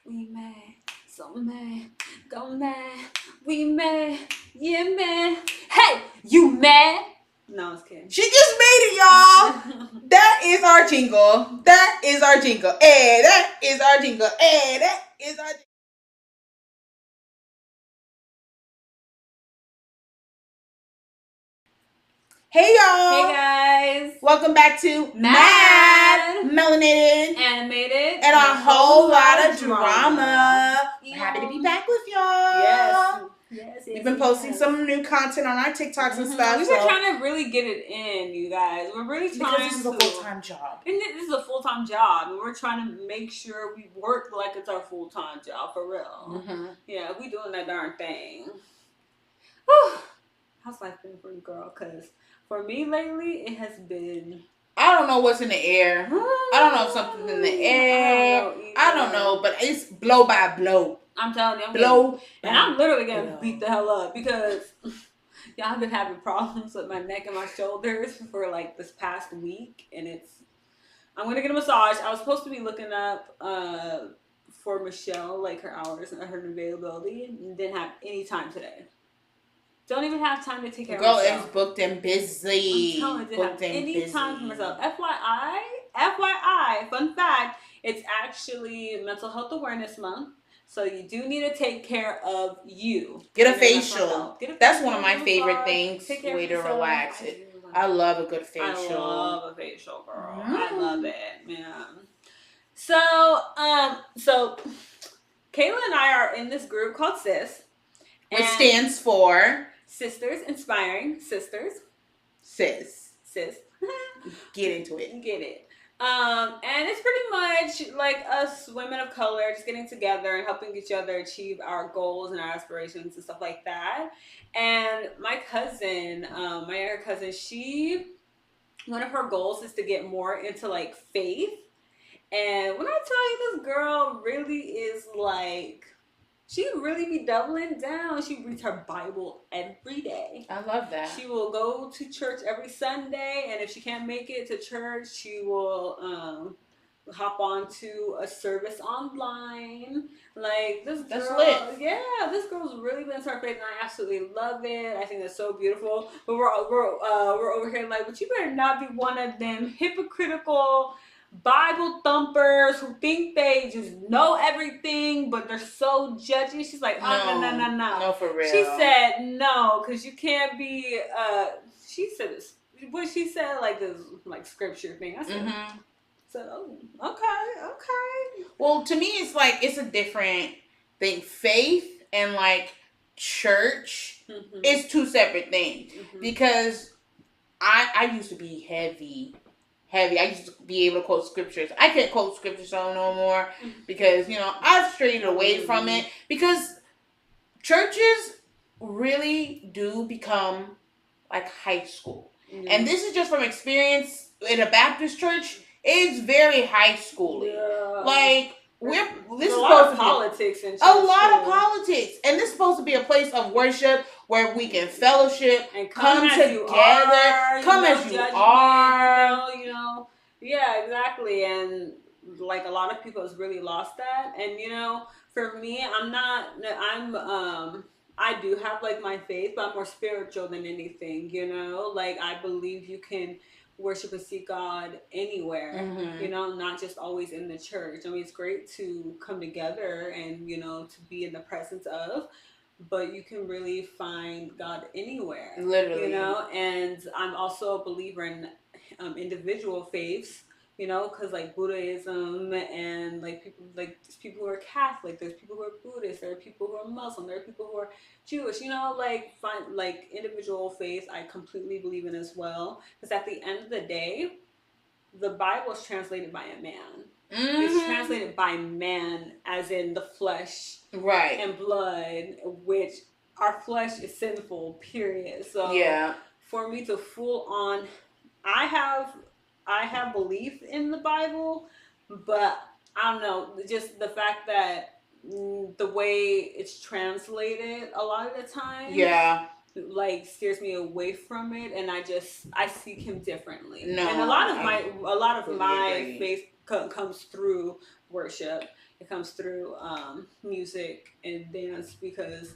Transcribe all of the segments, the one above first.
We mad, so mad, go mad. We mad, yeah mad. Hey, you mad? No, I was kidding. She just made it, y'all. That is our jingle. That is our jingle. Hey, that is our jingle. Hey, that is our jingle. Hey, y'all. Hey, guys. Welcome back to M.A.D. Melanated, Animated, and a whole lot of drama. Yeah. We're happy to be back with y'all. Yes. We've been posting some new content on our TikToks and stuff. We've been trying to really get it in, you guys. We're really trying because this is a full-time job. And this is a full-time job. And we're trying to make sure we work like it's our full-time job, for real. Yeah, we doing that darn thing. Whew. How's life been for you, girl? Because for me lately, it has been... I don't know what's in the air. I don't know if something's in the air. I don't know, but it's blow by blow. I'm telling you, I'm literally getting beat the hell up because y'all have been having problems with my neck and my shoulders for like this past week, and I'm gonna get a massage. I was supposed to be looking up for Michelle, like her hours and her availability, and didn't have any time today. Don't even have time to take care of myself. Girl is booked and busy. I'm telling you, didn't have any time for myself. FYI, fun fact, it's actually Mental Health Awareness Month. So you do need to take care of you. Get a facial. That's one of my favorite things. Way to relax. I love a good facial. I love a facial, girl. I love it, man. So Kayla and I are in this group called SIS. Which stands for Sisters Inspiring Sisters. Sis. Get into it. Get it. And it's pretty much like us women of color just getting together and helping each other achieve our goals and our aspirations and stuff like that. And my younger cousin, one of her goals is to get more into like faith. And when I tell you, this girl really is like, she really be doubling down. She reads her Bible every day. I love that. She will go to church every Sunday, and if she can't make it to church, she will hop on to a service online. Like this girl, that's lit. Yeah, this girl's really been into her faith, and I absolutely love it. I think that's so beautiful. But we're over here like, but you better not be one of them hypocritical Bible thumpers who think they just know everything, but they're so judgy. She's like, no. No, for real. She said no, because you can't be. She said this. What she said, like this, like scripture thing. I said, so okay. Well, to me, it's like it's a different thing. Faith and like church is two separate things because I used to be heavy. I used to be able to quote scriptures. I can't quote scriptures no more because, I've strayed away from it because churches really do become like high school. And this is just from experience in a Baptist church. It's very high school. Yeah. Like, this is a lot of politics in church. A lot of politics. And this is supposed to be a place of worship where we can fellowship and come together. Come as you are. Yeah, exactly. And like a lot of people has really lost that. And for me, I do have like my faith, but I'm more spiritual than anything, like I believe you can worship and seek God anywhere, not just always in the church. I mean, it's great to come together and, to be in the presence of, but you can really find God anywhere. Literally. And I'm also a believer in individual faiths, because like Buddhism and like people who are Catholic, there's people who are Buddhist, there are people who are Muslim, there are people who are Jewish, find like individual faith I completely believe in as well. Because at the end of the day, the Bible is translated by a man. It's translated by man as in the flesh and blood, which our flesh is sinful, period. So for me to full on, I have belief in the Bible, but I don't know, just the fact that the way it's translated a lot of the time, like steers me away from it, and I seek Him differently. No, and a lot of my faith comes through worship. It comes through music and dance because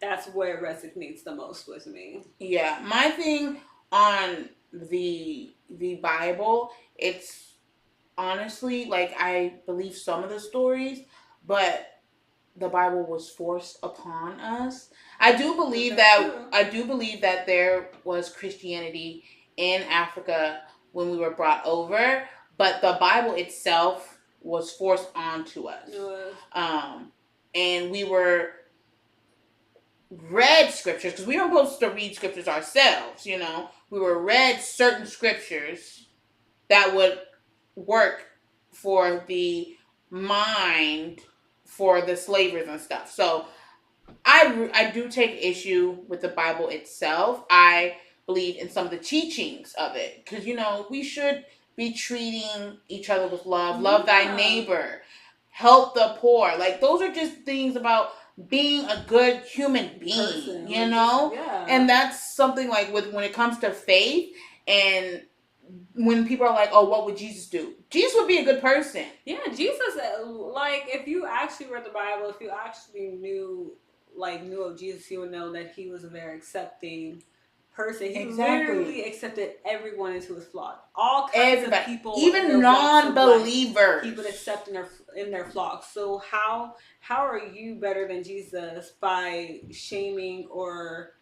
that's where it resonates the most with me. Yeah, my thing on the Bible, it's honestly like I believe some of the stories, but the Bible was forced upon us. I do believe that there was Christianity in Africa when we were brought over, but the Bible itself was forced onto us. Um, and we were read scriptures because we weren't supposed to read scriptures ourselves. We were read certain scriptures that would work for the mind for the slavers and stuff. So I do take issue with the Bible itself. I believe in some of the teachings of it because we should be treating each other with love. Love thy neighbor, help the poor. Like those are just things about being a good human being, Yeah. And that's something like when it comes to faith and when people are like, oh, what would Jesus do? Jesus would be a good person. Yeah, Jesus, like, if you actually read the Bible, if you actually knew of Jesus, you would know that he was a very accepting person. He literally accepted everyone into his flock. All kinds of people, even non-believers, he would accept in their flock. So how are you better than Jesus by shaming or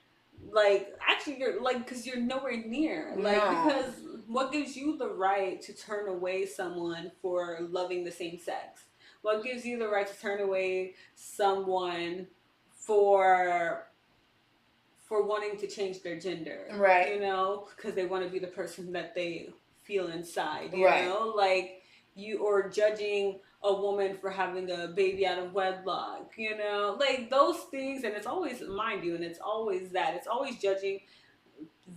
actually you're because you're nowhere near because what gives you the right to turn away someone for loving the same sex? What gives you the right to turn away someone for wanting to change their gender? Right. Because they want to be the person that they feel inside. You or judging a woman for having a baby out of wedlock, those things. And it's always, mind you, and it's always judging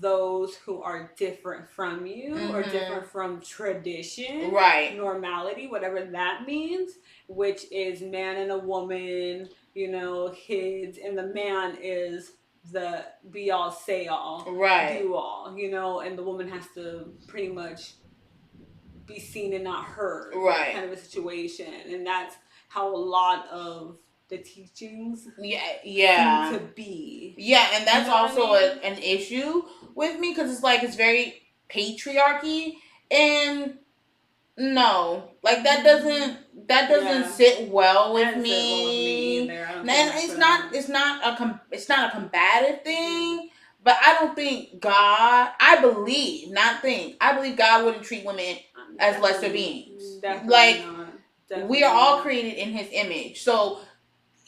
those who are different from you or different from tradition, right, normality, whatever that means, which is man and a woman, kids, and the man is the be all, say all, right, do all, and the woman has to pretty much be seen and not heard, right, kind of a situation. And that's how a lot of the teachings seem to be. Yeah, and that's also an issue with me because it's very patriarchy, and no, that doesn't sit well with me. And it's not a combative thing. But I don't think I believe God wouldn't treat women as lesser beings. We are all created in His image. So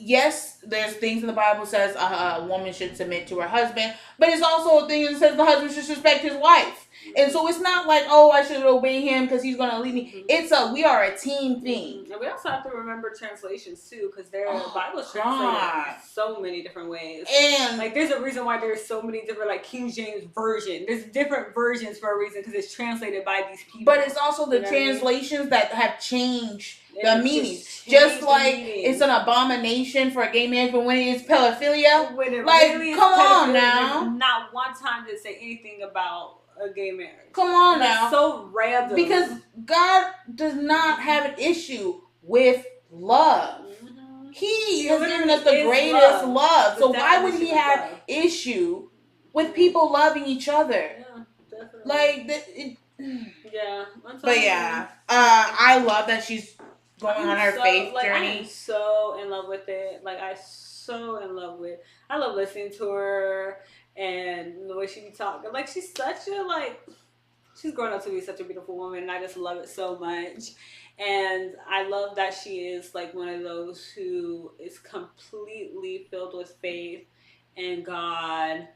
yes, there's things in the Bible says a woman should submit to her husband, but it's also a thing that says the husband should respect his wife. And so it's not like, oh, I should obey him because he's going to lead me. It's we are a team thing. And we also have to remember translations too, because the Bible's translated so many different ways. And there's a reason why there's so many different, King James version. There's different versions for a reason because it's translated by these people. But it's also the translations that have changed the meaning. Just like it's an abomination for a gay man for when it is pedophilia. Come on now. Not one time did it say anything about a gay marriage. Come on now. So random. Because God does not have an issue with love. Mm-hmm. He has given us the greatest love. So why would he have issue with people loving each other? Yeah, definitely. Yeah. But yeah, I love that she's going on her faith journey. I'm so in love with it. I love listening to her and the way she be talking. She's such a she's grown up to be such a beautiful woman, and I just love it so much. And I love that she is one of those who is completely filled with faith in God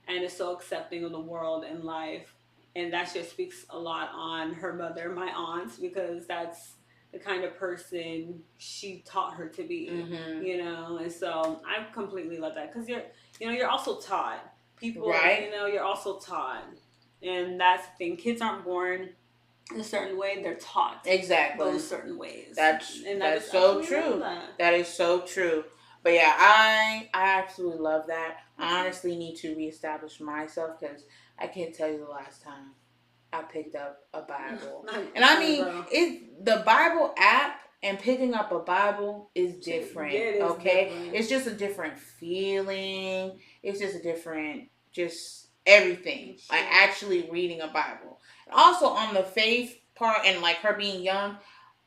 and is so accepting of the world and life. And that just speaks a lot on her mother, my aunt, because that's the kind of person she taught her to be, and so I completely love that because you're also taught people, right? You're also taught, and that's the thing. Kids aren't born in a certain way; they're taught those certain ways. That's so true. That is so true. But yeah, I absolutely love that. I honestly need to reestablish myself because I can't tell you the last time I picked up a Bible. And I mean, the Bible app And picking up a Bible is different, It is okay? different. It's just a different feeling. It's just a different, just everything. Like actually reading a Bible. Also on the faith part and like her being young,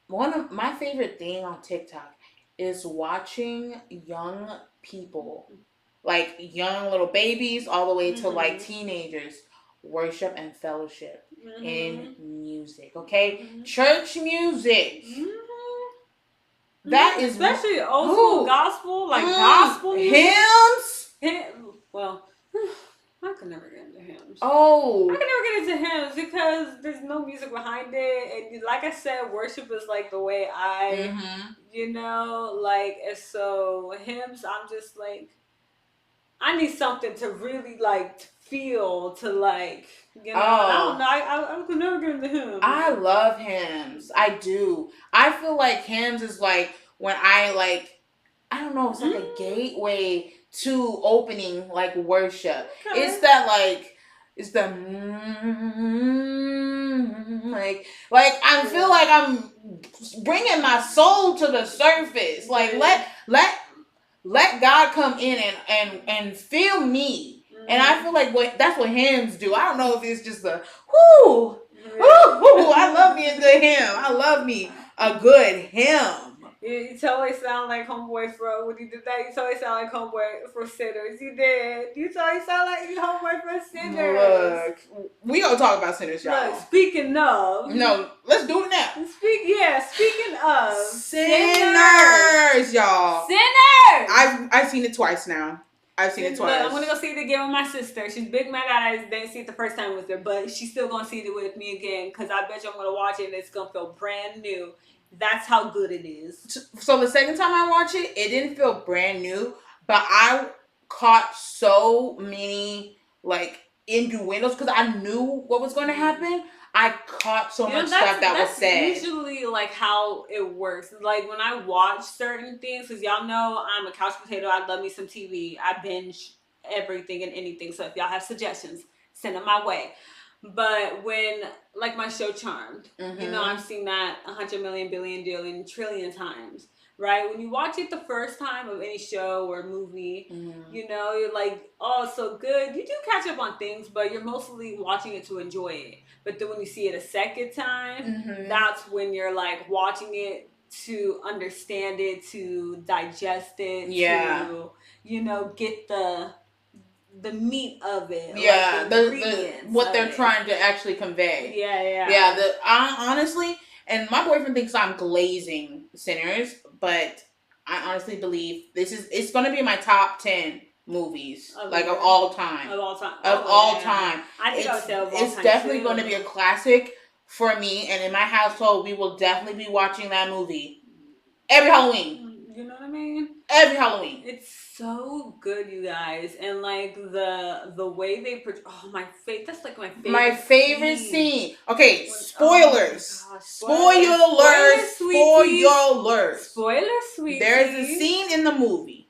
one of my favorite thing on TikTok is watching young people, like young little babies all the way to like teenagers, worship and fellowship in music. Okay, church music. That is especially old school gospel, like gospel hymns. Well, I could never get into hymns. Oh, I could never get into hymns because there's no music behind it, and like I said, worship is like the way I, you know, like. And so hymns, I'm just like, I need something to really like feel to like, you know. I don't know. I could never get into hymns. I love hymns. I do. I feel like hymns is like when I like, I don't know, it's like a gateway to opening like worship. Okay. It's that like, it's the like I feel like I'm bringing my soul to the surface. Like let God come in and feel me. And I feel like that's what hymns do. I don't know if it's just a whoo. Ooh, I love me a good hymn. I love me a good hymn. You totally sound like Homeboy for when you did that. You totally sound like Homeboy for Sinners. You did. You totally sound like Homeboy for Sinners. Look, we gonna talk about Sinners, y'all. Look, speaking of, no, let's do it now. Speaking of Sinners, y'all. Sinners. I've seen it twice now. I've seen it twice. Look, I'm gonna go see it again with my sister. She's big mad that I didn't see it the first time with her, but she's still gonna see it with me again because I bet you I'm gonna watch it and it's gonna feel brand new. That's how good it is. So the second time I watched it, it didn't feel brand new, but I caught so many like innuendos because I knew what was going to happen. I caught so much stuff that was said. That's usually like how it works. Like when I watch certain things, because y'all know I'm a couch potato. I love me some TV. I binge everything and anything. So if y'all have suggestions, send them my way. But when, like my show Charmed, you know, I've seen that 100 million, billion, billion, trillion times, right? When you watch it the first time of any show or movie, you know, you're like, oh, so good. You do catch up on things, but you're mostly watching it to enjoy it. But then when you see it a second time, that's when you're like watching it to understand it, to digest it, to, you know, get the meat of it, like the what they're trying to actually convey. Honestly, and my boyfriend thinks I'm glazing Sinners, but I honestly believe it's going to be my top 10 movies of all time. I think it's definitely going to be a classic for me, and in my household we will definitely be watching that movie every Halloween. You know what I mean? Every Halloween. It's so good, you guys, and like the way they that's like my favorite scene. Okay, spoilers. Spoilers, sweetie. There's a scene in the movie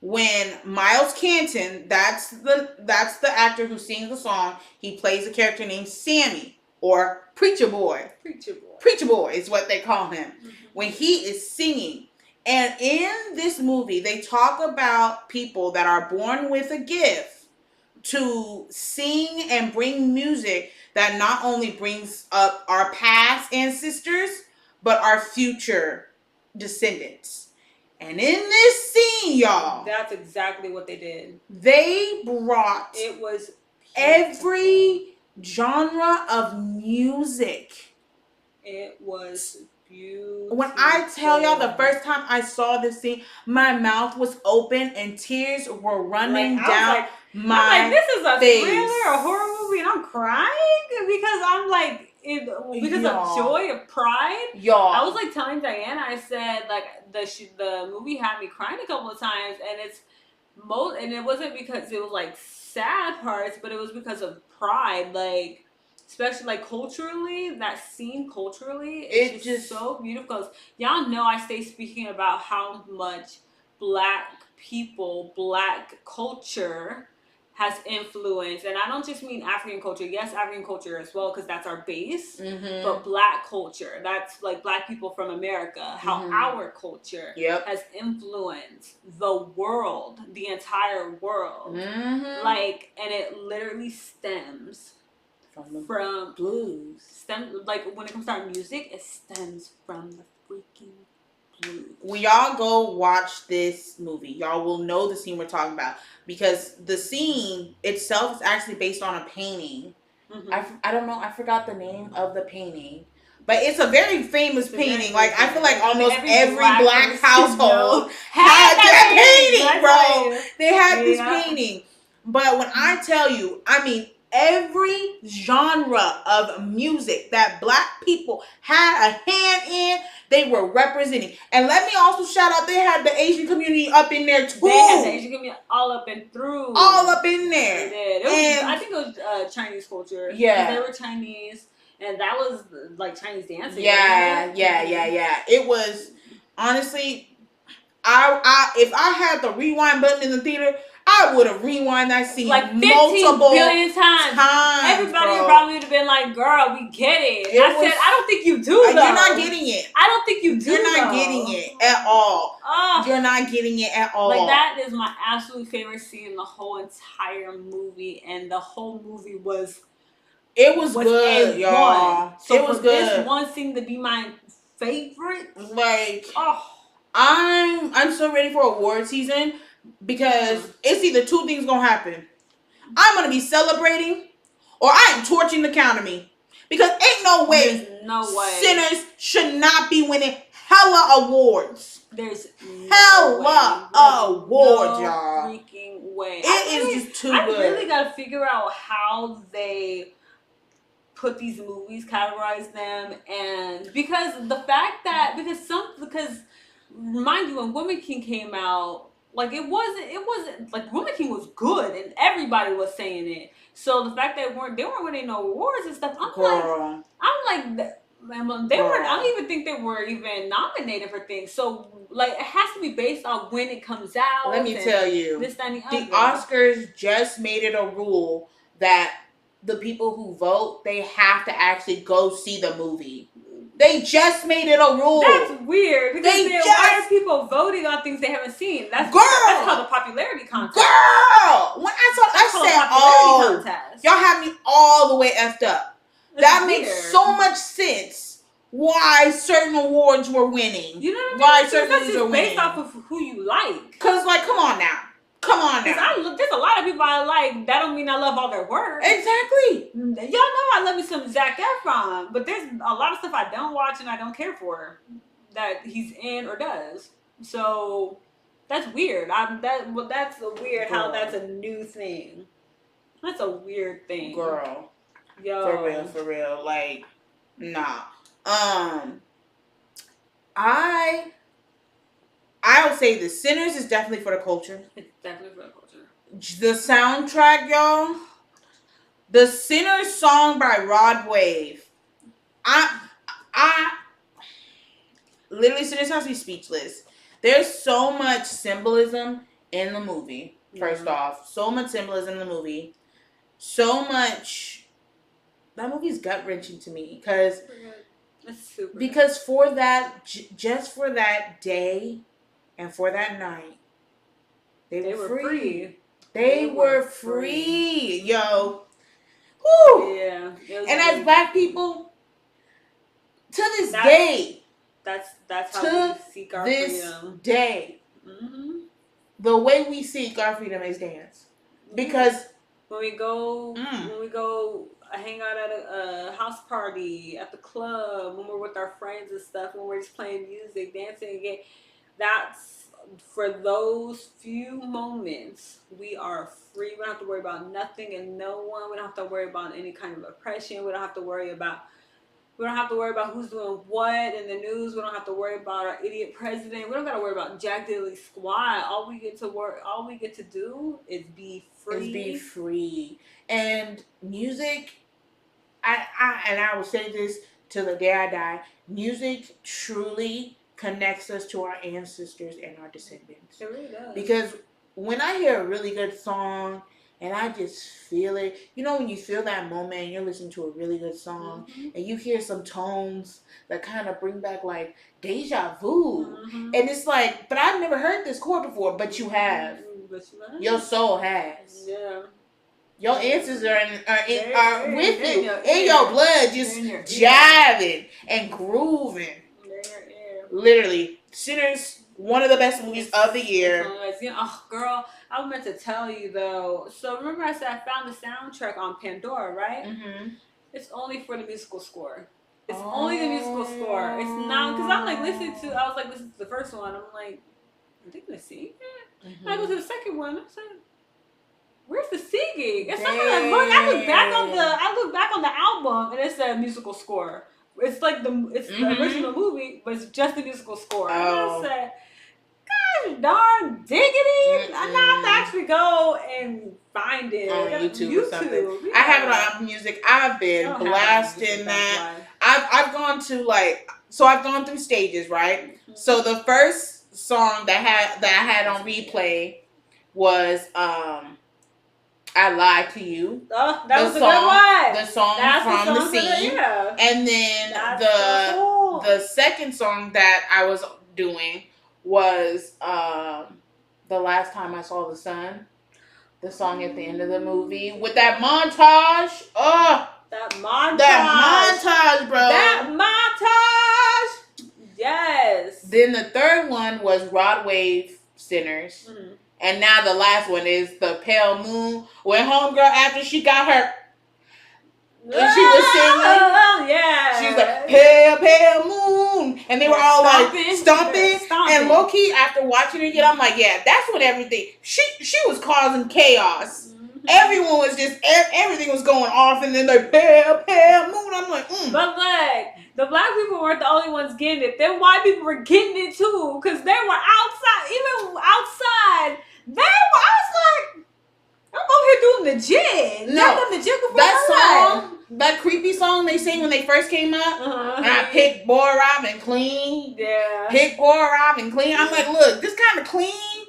when Miles Canton, that's the actor who sings the song. He plays a character named Sammy or Preacher Boy. Preacher Boy is what they call him. When he is singing. And in this movie, they talk about people that are born with a gift to sing and bring music that not only brings up our past ancestors, but our future descendants. And in this scene, y'all, that's exactly what they did. They brought it was every genre of music. It was beautiful. When I tell y'all the first time I saw this scene, my mouth was open and tears were running down my this is a face. Thriller, a horror movie, and I'm crying because I'm like, because of joy of pride. Y'all, I was like telling Diana, I said like the movie had me crying a couple of times, and and it wasn't because it was like sad parts, but it was because of pride, like. Especially like culturally, that scene culturally, it's just so beautiful. Because y'all know I stay speaking about how much Black people, Black culture has influenced, and I don't just mean African culture. Yes, African culture as well, because that's our base. But Black culture, that's like Black people from America, how our culture has influenced the world, the entire world. Like, and it literally stems from blues. Like when it comes to our music, it stems from the freaking blues. When y'all go watch this movie, y'all will know the scene we're talking about, because the scene itself is actually based on a painting. I don't know, I forgot the name of the painting, but it's a very famous painting. Like, I feel like almost every black household had that painting, bro. They had this painting. But when I tell you, I mean, every genre of music that Black people had a hand in, they were representing. And let me also shout out, they had the Asian community up in there too. They had the Asian community all up and through. All up in there. They did. I think it was Chinese culture. Yeah. They were Chinese, and that was like Chinese dancing. Yeah. It was, honestly, I if I had the rewind button in the theater, I would have rewind that scene like 15 multiple billion times. Everybody probably would have been like, "Girl, we get it." I said, "I don't think you do. Though. You're not getting it. I don't think you do. You're not getting it at all. You're not getting it at all. Like, that is my absolute favorite scene in the whole entire movie, and the whole movie was. It was good, y'all. So it was good. This one scene to be my favorite, like, I'm so ready for award season, because it's either two things gonna happen. I'm gonna be celebrating, or I am torching the counter, because ain't no way Sinners should not be winning hella awards. There's hella awards, y'all. Freaking way. It is just too good. I really gotta figure out how they put these movies, categorize them, and because mind you, when Woman King came out, like it wasn't like Woman King was good and everybody was saying it. So the fact that they weren't winning no awards and stuff, I'm like they weren't. I don't even think they were even nominated for things. So like it has to be based on when it comes out. Let me tell you, the Oscars just made it a rule that the people who vote, they have to actually go see the movie. They just made it a rule. That's weird. Because why are people voting on things they haven't seen? That's called a popularity contest. Girl! When I said, y'all have me all the way effed up. That makes so much sense why certain awards were winning. You know what I mean? Why certain movies are winning. Based off of who you like. Because, like, come on now. There's a lot of people I like. That don't mean I love all their work. Exactly. Y'all know I love me some Zac Efron, but there's a lot of stuff I don't watch and I don't care for that he's in or does. So that's weird. That's weird. Girl. How that's a new thing. That's a weird thing, girl. Yo, for real. Like, nah. I would say The Sinners is definitely for the culture. It's definitely for the culture. The soundtrack, y'all. The Sinners song by Rod Wave. I literally, Sinners has me speechless. There's so much symbolism in the movie. First off, so much symbolism in the movie. So much. That movie's gut wrenching to me because for that, just for that day. And for that night, they were free. They were free, yo. Woo! Yeah. And as Black people, to this day, that's how we seek our freedom. This day, the way we seek our freedom is dance. Because when we go hang out at a house party, at the club, when we're with our friends and stuff, when we're just playing music, dancing again. That's for those few moments we are free. We don't have to worry about nothing and no one. We don't have to worry about any kind of oppression. We don't have to worry about who's doing what in the news. We don't have to worry about our idiot president. We don't got to worry about Jack Diddley Squad. All we get to do is be free. And music, I will say this till the day I die. Music truly connects us to our ancestors and our descendants. It really does. Because when I hear a really good song and I just feel it. You know when you feel that moment and you're listening to a really good song and you hear some tones that kind of bring back like deja vu. And it's like, but I've never heard this chord before, but you have. Your soul has. Yeah. Your answers are with you. In your blood, just jiving and grooving. Literally. Sinners, one of the best movies of the year. Oh, girl, I was meant to tell you though. So remember I said I found the soundtrack on Pandora, right? Mm-hmm. It's only for the musical score. It's only the musical score. It's not, because I'm like listening to the first one. I'm like, are they gonna sing it? Mm-hmm. I go to the second one. I said, where's the singing? It's not gonna look. I look back on the album and it said musical score. It's like the original movie, but it's just the musical score. And I said, gosh darn diggity! I have to actually go and find it on YouTube or something. Yeah. I have it on Apple Music. I've been blasting that. I've gone to I've gone through stages, right? Mm-hmm. So the first song that I had on replay was I Lied to You. Oh, that was a good one. The song from the scene. And then the second song that I was doing was The Last Time I Saw the Sun. The song at the end of the movie. With that montage. Oh. That montage, bro. That montage. Yes. Then the third one was Rod Wave Sinners. Mm-hmm. And now the last one is The Pale Moon. When homegirl, after she got her, and she was singing. Yeah. She was like, pale, pale moon. And they were all stomping. And low key, after watching it again, I'm like, yeah, that's what everything. She was causing chaos. Mm-hmm. Everyone was everything was going off. And then the pale, pale moon. I'm like, But like, the black people weren't the only ones getting it. Them white people were getting it too. Because they were outside. Even outside. I was like, I'm over here doing the jig. No, done the jig before that song, that creepy song they sang when they first came up. And I picked Boy Robin Clean. Yeah. Pick Boy Robin Clean. I'm like, look, this kind of clean,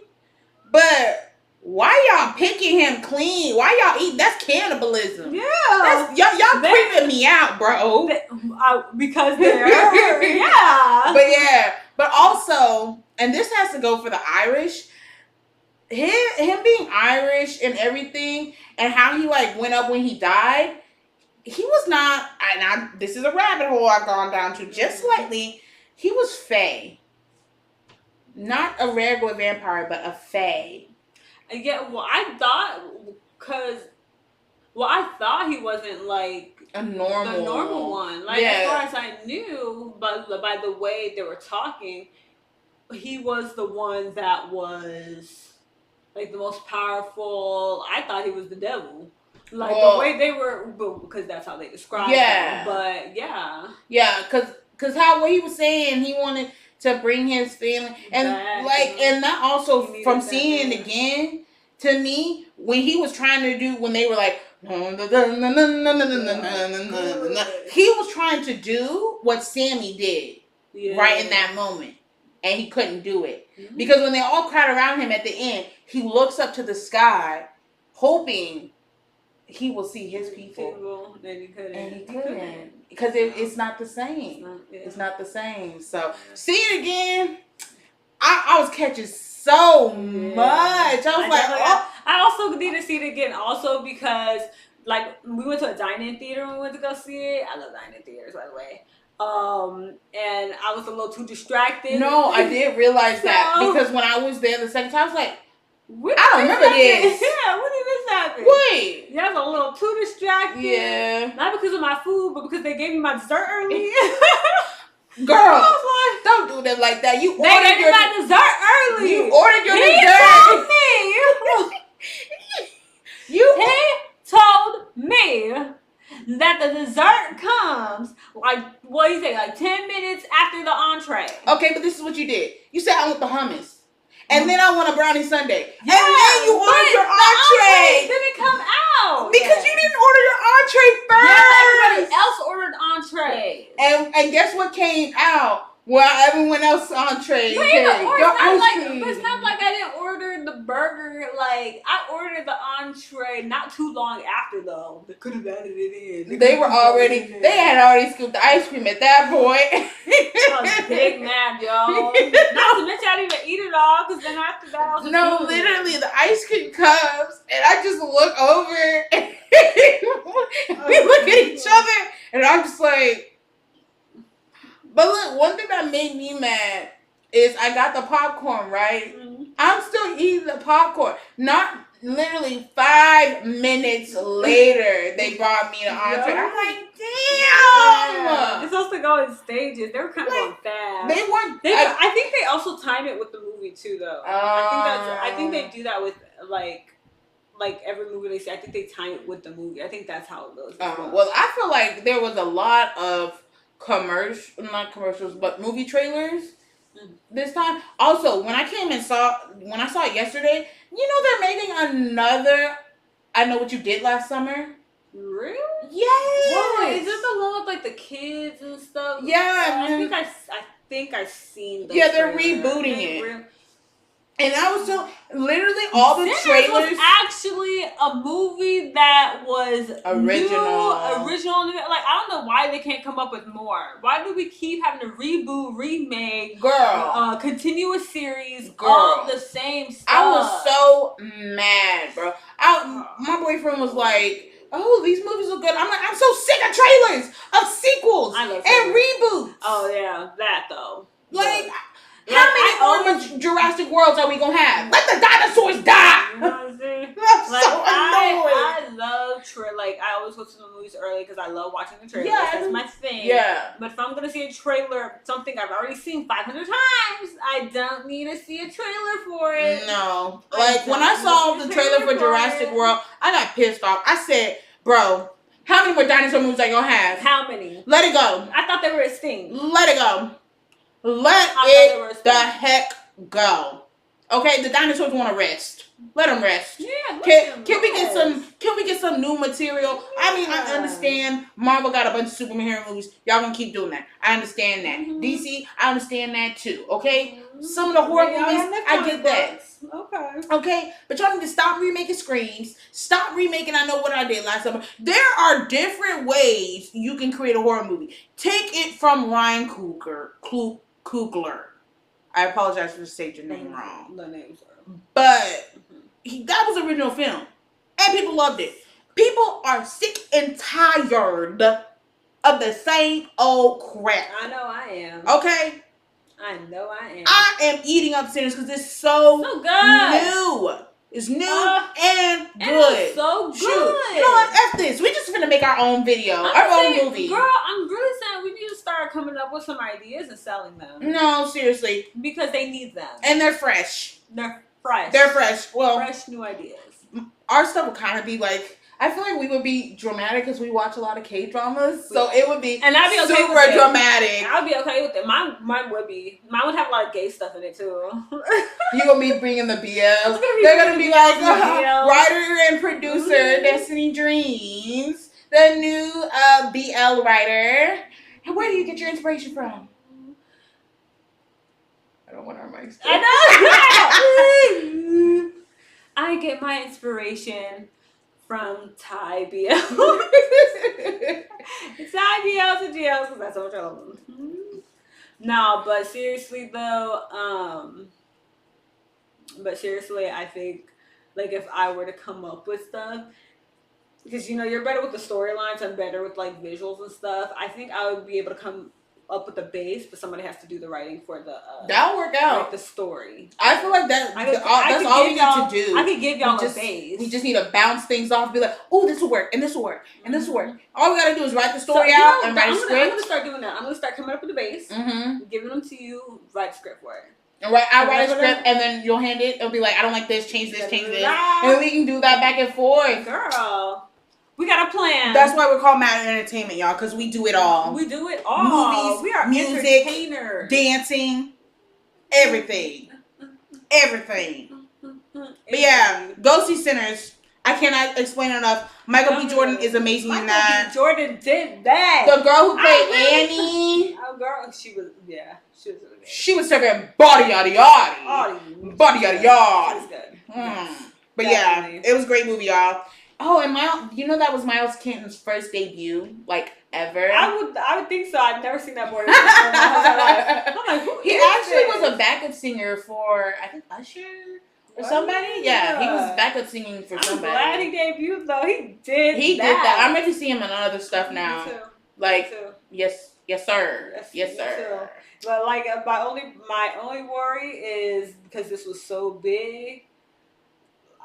but why y'all picking him clean? Why y'all eating? That's cannibalism. Yeah. Y'all creeping me out, bro. Because they're yeah. But also, and this has to go for the Irish. Him being Irish and everything, and how he went up when he died, he was not. This is a rabbit hole I've gone down to just slightly. He was fae, not a regular vampire, but a fae. Yeah, well, I thought he wasn't like the normal one. As far as I knew, but by the way they were talking, he was the one that was like the most powerful. I thought he was the devil. The way they were, because that's how they described him. But because what he was saying, he wanted to bring his family, and and that also from seeing it again, to me, when he was trying to do, when they were like, he was trying to do what Sammy did right in that moment. And he couldn't do it. Mm-hmm. Because when they all crowd around him at the end, he looks up to the sky, hoping he will see his people. And he couldn't. Because it's not the same. It's not the same. So, see it again. I was catching so much. I also need to see it again. Also because, we went to a dine-in theater when we went to go see it. I love dine-in theaters, by the way. And I was a little too distracted. No, I did realize that because when I was there the second time, I was like, I don't remember this. Yeah, what did this happen? Wait. Yeah, I was a little too distracted. Yeah. Not because of my food, but because they gave me my dessert early. Girl, don't do that like that. They gave me my dessert early. You ordered your dessert. He told me that the dessert comes 10 minutes after the entree. Okay, but this is what you did. You said I want the hummus. And then I want a brownie sundae. Yeah, and then you ordered your entree. Didn't come out. Because you didn't order your entree first. Yeah, everybody else ordered entree. And guess what came out? Well, everyone else's entree came. It's not like I didn't order the burger like, I ordered the entree not too long after, though. They could have added it in. They had already scooped the ice cream at that point. I was big mad, y'all. Not to mention I didn't even eat it all, because then after that I was no, literally, the ice cream comes, and I just look over, and we look at each other, and I'm just like, but look, one thing that made me mad is I got the popcorn, right? Mm-hmm. I'm still eating the popcorn. Not literally 5 minutes later, they brought me the entree. I'm like, damn! Yeah. It's supposed to go in stages. They were kind of going fast. They weren't. I think they also time it with the movie too, though. I think they do that with like every movie they see. I think they time it with the movie. I think that's how it goes. Well, I feel like there was a lot of not commercials, but movie trailers this time. Also, when I saw it yesterday, they're making another I Know What You Did Last Summer. Really? Yes. Whoa, is this the one with like the kids and stuff? Yeah. I think I've seen. Yeah, they're rebooting it. And I was literally all the trailers was actually a movie that was original. Like, I don't know why they can't come up with more. Why do we keep having to reboot, remake, continuous series, all the same stuff? I was so mad, bro. My boyfriend was like, "Oh, these movies are good." I'm like, I'm so sick of trailers, of sequels, and reboots. Oh yeah, that though. Like. How many Jurassic Worlds are we gonna have? Let the dinosaurs die! You know what I'm saying? That's so annoying. I love I always go to the movies early because I love watching the trailers. Yeah, that's my thing. Yeah. But if I'm gonna see a trailer, something I've already seen 500 times, I don't need to see a trailer for it. No. Like, when I saw the trailer for Jurassic World, I got pissed off. I said, bro, how many more dinosaur movies are you gonna have? How many? Let it go. I thought they were extinct. Let it go. Let it the heck go. Okay, the dinosaurs want to rest. Let them rest. Yeah. Can we get some new material? I mean, I understand Marvel got a bunch of superhero movies. Y'all gonna keep doing that. I understand that. Mm-hmm. DC, I understand that too. Okay, some of the horror movies, I get that. Okay, but y'all need to stop remaking Screams. Stop remaking I Know What I Did Last Summer. There are different ways you can create a horror movie. Take it from Ryan Coogler. I apologize for saying your name wrong. The name's but that was original film. And people loved it. People are sick and tired of the same old crap. I know I am. Okay? I know I am. I am eating up Sinners because it's so good. New. It's new and good. It's so good. Shoot. You know what? F this. We just finna make our own video. Own movie. Girl, I'm really saying we need to start coming up with some ideas and selling them. No, seriously. Because they need them. And they're fresh. They're fresh. Well, fresh new ideas. Our stuff would kind of be like, I feel like we would be dramatic because we watch a lot of K-dramas. So it would be and I'd be okay super with dramatic. I'd be okay with it. Mine would be. Mine would have a lot of gay stuff in it too. You're going to be bringing the BLs. They're going to be like, writer and producer, Destiny Dreams. The new BL writer. And where do you get your inspiration from? I don't want our mics. I know. I get my inspiration from Thai BL. It's Thai BLs and GLs because that's what I tell them. No, but seriously though, I think like if I were to come up with stuff, because you're better with the storylines, I'm better with like visuals and stuff. I think I would be able to come up with the base, but somebody has to do the writing for the that'll work out. Like the story. I feel like that's all we need to do. I could give y'all a base. We just need to bounce things off and be like, oh, this will work, and this will work, and this will work. All we gotta do is write the story out and write a script. I'm gonna start doing that. I'm gonna start coming up with the base, giving them to you, write a script for it. And I write a script, and then you'll hand it. It'll be like, I don't like this, change this, and then we can do that back and forth. Girl. We got a plan. That's why we're called M.A.D Entertainment, y'all, because we do it all. We do it all. Movies, we are music, entertainers. dancing, everything. But yeah, go see Sinners. I cannot explain enough. Michael B. Jordan is amazing in that. Michael B. Jordan did that. The girl who played Annie. Oh, girl, she was really good. She was serving body yada yada. Body yada yada. She was good. But definitely. Yeah, it was a great movie, y'all. Oh, and that was Miles Kenton's first debut, like, ever. I would think so. I've never seen that boy before in my whole life. I'm like, who he is actually this? was a backup singer for, I think, Usher or somebody. Yeah, he was backup singing for somebody. I'm glad he debuted though. He did that. I'm ready to see him in other stuff now. Me too. Like, Me too. yes, sir. Yes, sir. Too. But like, my only worry is because this was so big.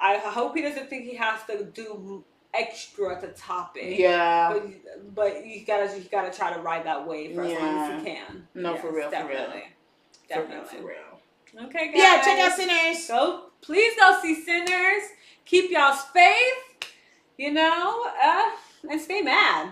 I hope he doesn't think he has to do extra to top it. Yeah. But you gotta try to ride that wave for as long as you can. No, yes, for real. Definitely. For real. Okay, guys. Yeah, check out Sinners. Please go see Sinners. Keep y'all's faith. And stay mad.